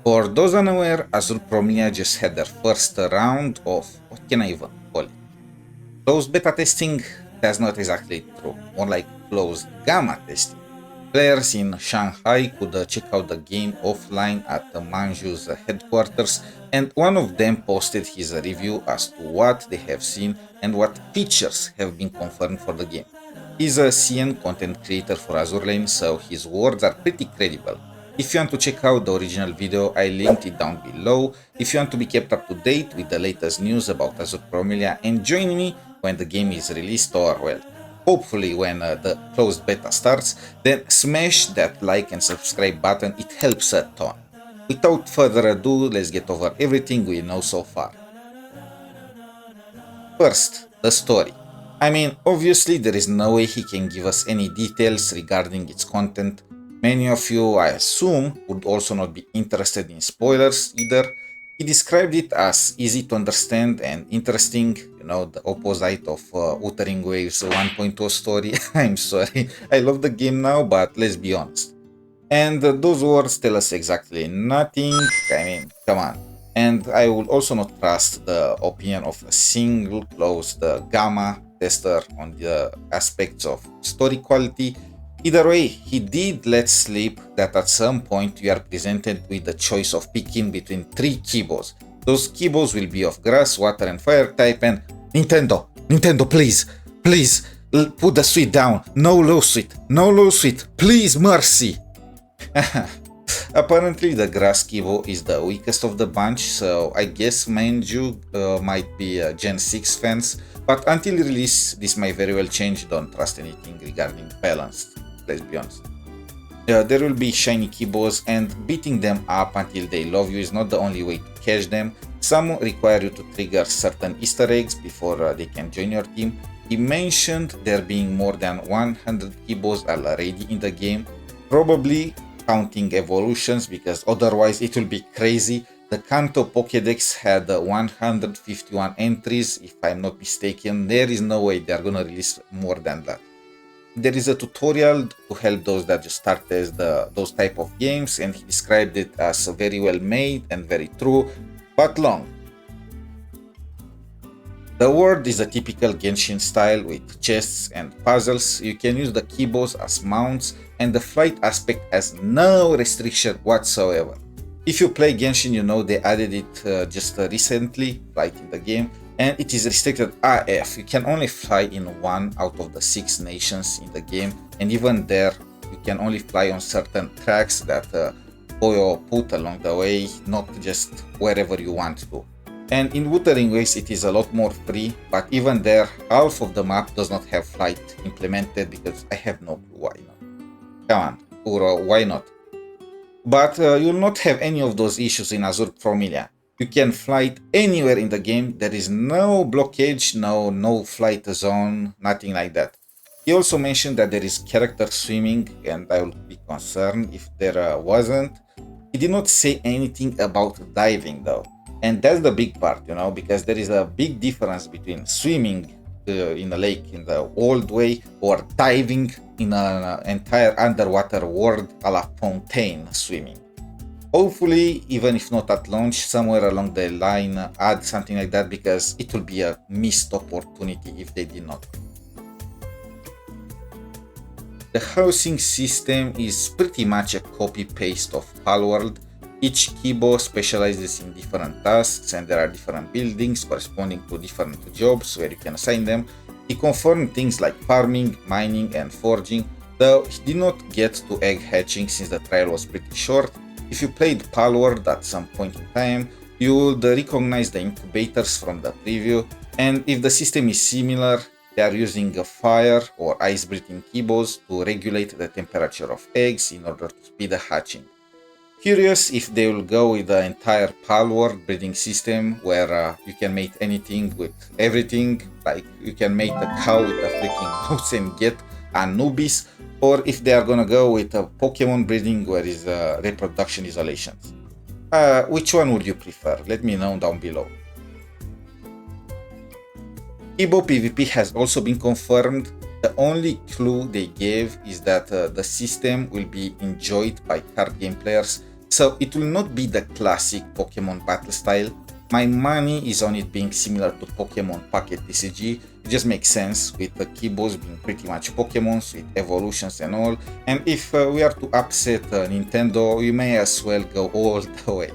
For those unaware, Azur Promilia just had their first round of, what can I even call it? Closed beta testing? That's not exactly true, more like closed gamma testing. Players in Shanghai could check out the game offline at Manjuu's headquarters, and one of them posted his review as to what they have seen and what features have been confirmed for the game. He's a CN content creator for Azur Lane, so his words are pretty credible. If you want to check out the original video, I linked it down below. If you want to be kept up to date with the latest news about Azur Promilia, and join me when the game is released, or well, hopefully when the closed beta starts, then smash that like and subscribe button, it helps a ton. Without further ado, let's get over everything we know so far. First, the story. I mean, obviously there is no way he can give us any details regarding its content. Many of you, I assume, would also not be interested in spoilers either. He described it as easy to understand and interesting, you know, the opposite of Wuthering Waves 1.0 story. I'm sorry, I love the game now, but let's be honest. And those words tell us exactly nothing. I mean, come on. And I will also not trust the opinion of a single closed gamma tester on the aspects of story quality. Either way, he did let slip that at some point you are presented with the choice of picking between 3 KIBOs. Those KIBOs will be of grass, water and fire type, and Nintendo, please, put the sweet down. No low sweet, please, mercy. Apparently the grass KIBO is the weakest of the bunch, so I guess Manjuu might be Gen 6 fans, but until release this might very well change. Don't trust anything regarding balance, let's be honest. There will be shiny KIBOs, and beating them up until they love you is not the only way to catch them. Some require you to trigger certain Easter eggs before they can join your team. He mentioned there being more than 100 KIBOs already in the game, probably counting evolutions, because otherwise it will be crazy. The Kanto Pokédex had 151 entries, if I'm not mistaken. There is no way they're gonna release more than that. There is a tutorial to help those that just started those type of games, and he described it as very well made and very true, but long. The world is a typical Genshin style with chests and puzzles. You can use the KIBOs as mounts, and the flight aspect has no restriction whatsoever. If you play Genshin, you know they added it just recently, like in the game, and it is restricted AF. You can only fly in 1 out of the 6 nations in the game, and even there, you can only fly on certain tracks that Koyo put along the way, not just wherever you want to. And in Wuthering Waves it is a lot more free, but even there, half of the map does not have flight implemented, because I have no clue why not. Come on, Uro, why not? But you'll not have any of those issues in Azur Promilia. You can fly anywhere in the game. There is no blockage, no flight zone, nothing like that. He also mentioned that there is character swimming, and I would be concerned if there wasn't. He did not say anything about diving though. And that's the big part, you know, because there is a big difference between swimming in a lake in the old way, or diving in an entire underwater world a la Fontaine swimming. Hopefully, even if not at launch, somewhere along the line, add something like that, because it will be a missed opportunity if they did not. The housing system is pretty much a copy-paste of Palworld. Each KIBO specializes in different tasks, and there are different buildings corresponding to different jobs where you can assign them. He confirmed things like farming, mining and forging, though he did not get to egg hatching since the trial was pretty short. If you played Palworld at some point in time, you would recognize the incubators from the preview, and if the system is similar, they are using a fire or ice breathing KIBOs to regulate the temperature of eggs in order to speed the hatching. Curious if they will go with the entire Palworld breeding system, where you can mate anything with everything, like you can mate a cow with a freaking mouse and get Anubis, or if they are gonna go with a Pokemon breeding where is reproduction isolations. Which one would you prefer? Let me know down below. KIBO PvP has also been confirmed. The only clue they gave is that the system will be enjoyed by card game players, So it will not be the classic Pokemon battle style. My money is on it being similar to Pokemon Pocket TCG. It just makes sense with the KIBOs being pretty much Pokemons with evolutions and all. And if we are to upset Nintendo, we may as well go all the way.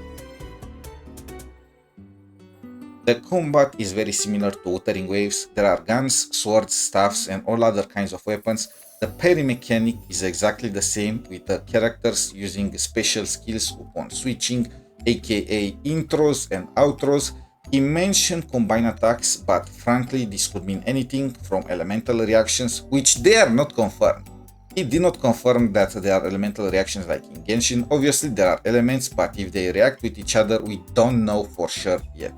The combat is very similar to Wuthering Waves. There are guns, swords, staffs, and all other kinds of weapons. The parry mechanic is exactly the same, with the characters using special skills upon switching, aka intros and outros. He mentioned combine attacks, but frankly this could mean anything from elemental reactions, which they are not confirmed. He did not confirm that there are elemental reactions like in Genshin. Obviously there are elements, but if they react with each other, we don't know for sure yet.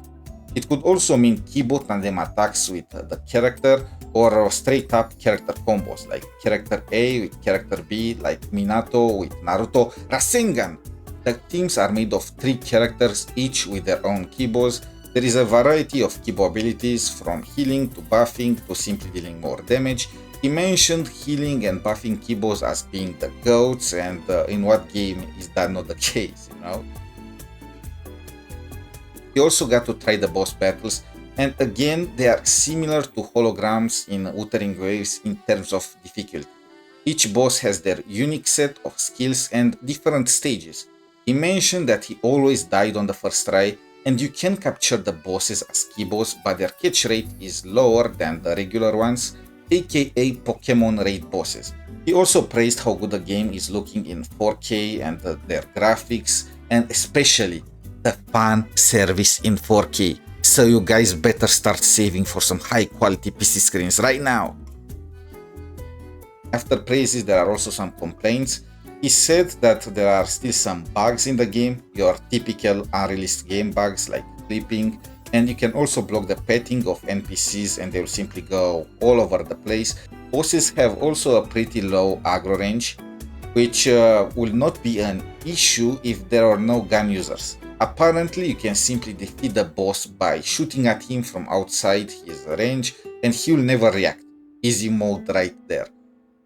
It could also mean KIBO tandem attacks with the character, or straight up character combos like character A with character B, like Minato with Naruto Rasengan. The teams are made of 3 characters, each with their own KIBOs. There is a variety of KIBO abilities, from healing to buffing to simply dealing more damage. He mentioned healing and buffing KIBOs as being the GOATs, and in what game is that not the case, you know? We also got to try the boss battles, and again they are similar to holograms in Wuthering Waves in terms of difficulty. Each boss has their unique set of skills and different stages. He mentioned that he always died on the first try, and you can capture the bosses as KIBOs, but their catch rate is lower than the regular ones, aka Pokemon raid bosses. He also praised how good the game is looking in 4K and their graphics, and especially the fan service in 4K. So you guys better start saving for some high quality PC screens right now. After praises, there are also some complaints. He said that there are still some bugs in the game, your typical unreleased game bugs like clipping, and you can also block the petting of NPCs and they will simply go all over the place. Bosses have also a pretty low aggro range, which will not be an issue if there are no gun users. Apparently you can simply defeat the boss by shooting at him from outside his range and he will never react. Easy mode right there.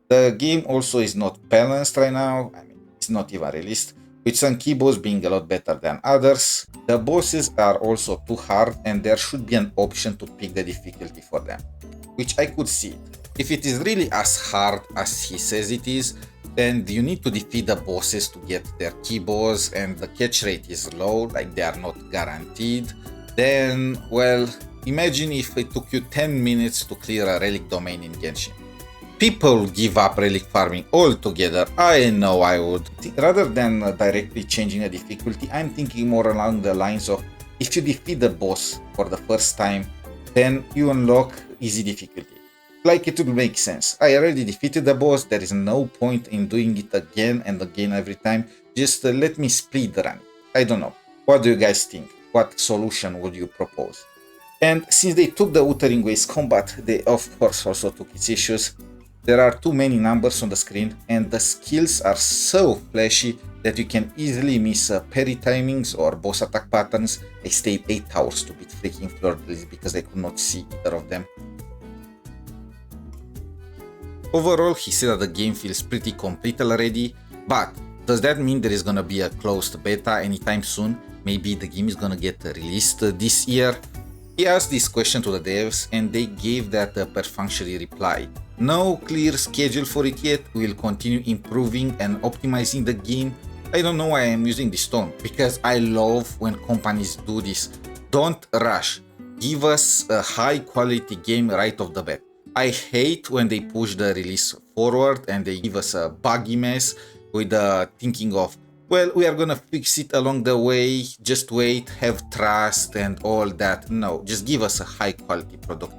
The game also is not balanced right now, I mean it's not even released, with some KIBOs being a lot better than others. The bosses are also too hard and there should be an option to pick the difficulty for them, which I could see it. If it is really as hard as he says it is, then you need to defeat the bosses to get their KIBOs and the catch rate is low, like they are not guaranteed, then, well, imagine if it took you 10 minutes to clear a relic domain in Genshin. People give up relic farming altogether. I know I would. Rather than directly changing the difficulty, I'm thinking more along the lines of, if you defeat the boss for the first time, then you unlock easy difficulty. Like it would make sense. I already defeated the boss, there is no point in doing it again and again every time. Just let me speed run it. I don't know. What do you guys think? What solution would you propose? And since they took the Wuthering Waves combat, they of course also took its issues. There are too many numbers on the screen and the skills are so flashy that you can easily miss parry timings or boss attack patterns. I stayed 8 hours to beat freaking Fleur-de-Lis because I could not see either of them. Overall, he said that the game feels pretty complete already, but does that mean there is gonna be a closed beta anytime soon? Maybe the game is gonna get released this year? He asked this question to the devs and they gave that a perfunctory reply. No clear schedule for it yet, we will continue improving and optimizing the game. I don't know why I'm using this tone, because I love when companies do this. Don't rush, give us a high quality game right off the bat. I hate when they push the release forward and they give us a buggy mess with the thinking of, well, we are gonna fix it along the way, just wait, have trust and all that. No, just give us a high quality product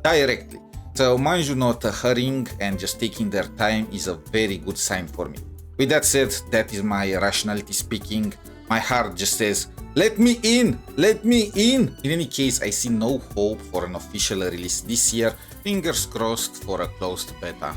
directly. So Manjuu not hurrying and just taking their time is a very good sign for me. With that said, that is my rationality speaking. My heart just says, let me in, let me in. In any case, I see no hope for an official release this year. Fingers crossed for a closed beta.